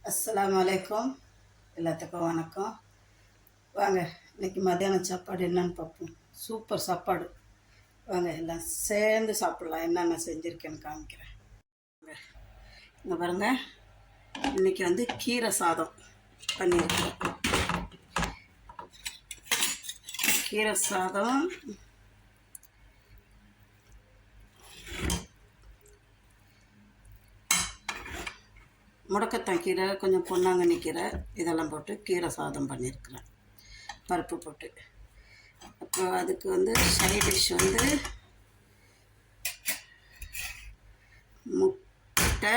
அஸ்ஸலாமு அலைக்கும். எல்லாத்துக்கும் வணக்கம். வாங்க இன்றைக்கி மத்தியானம் சாப்பாடு என்னன்னு பார்ப்போம். சூப்பர் சாப்பாடு. வாங்க எல்லாம் சேர்ந்து சாப்பிட்லாம். என்னென்ன செஞ்சுருக்கேன்னு காமிக்கிறேன். இங்கே பாருங்கள், இன்றைக்கி வந்து கீரை சாதம் பண்ணியிருக்கேன். கீரை சாதம் முடக்கத்தான் கீரை, கொஞ்சம் பொன்னாங்கண்ணி கீரை, இதெல்லாம் போட்டு கீரை சாதம் பண்ணியிருக்கிறேன், பருப்பு போட்டு. அப்போ அதுக்கு வந்து சைட் டிஷ் வந்து முட்டை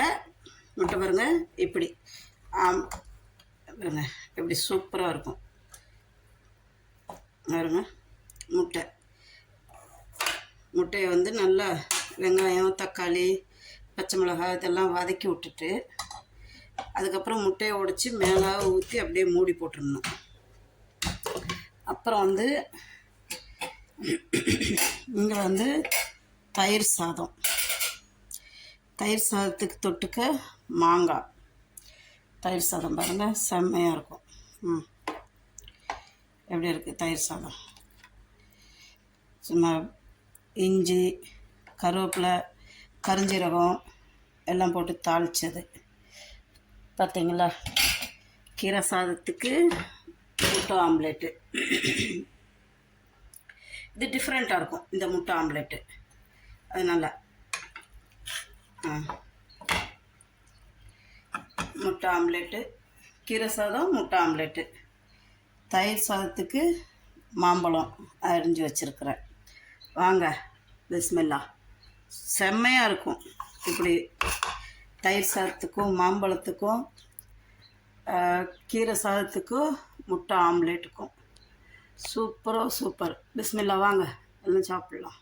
பாருங்கள், இப்படி பாருங்க எப்படி சூப்பராக இருக்கும் பாருங்க. முட்டையை வந்து நல்லா வெங்காயம், தக்காளி, பச்சை மிளகாய் இதெல்லாம் வதக்கி விட்டுட்டு அதுக்கப்புறம் முட்டையை உடைச்சி மேலே ஊற்றி அப்படியே மூடி போட்டுடணும். அப்புறம் வந்து இங்கே வந்து தயிர் சாதத்துக்கு தொட்டுக்க மாங்காய் தயிர் சாதம் பாருங்கள், செம்மையாக இருக்கும். எப்படி இருக்குது தயிர் சாதம்? சும்மா இஞ்சி, கருவேப்பிலை, கருஞ்சீரகம் எல்லாம் போட்டு தாளித்தது பார்த்தீங்களா? கீரை சாதத்துக்கு முட்டை ஆம்லேட்டு. இது டிஃப்ரெண்ட்டாக இருக்கும் இந்த முட்டை ஆம்லேட்டு. அதனால் முட்டை ஆம்லேட்டு, கீரை சாதம், முட்டை ஆம்லேட்டு. தயிர் சாதத்துக்கு மாம்பழம் அரிஞ்சு வச்சுருக்கிறேன். வாங்க பிஸ்மில்லா. செம்மையாக இருக்கும். இப்படி தயிர் சாதத்துக்கும் மாம்பழத்துக்கும் கீரை சாதத்துக்கும் முட்டை ஆம்லேட்டுக்கும் சூப்பர். பிஸ்மில்லா. வாங்க எல்லாம் சாப்பிட்லாம்.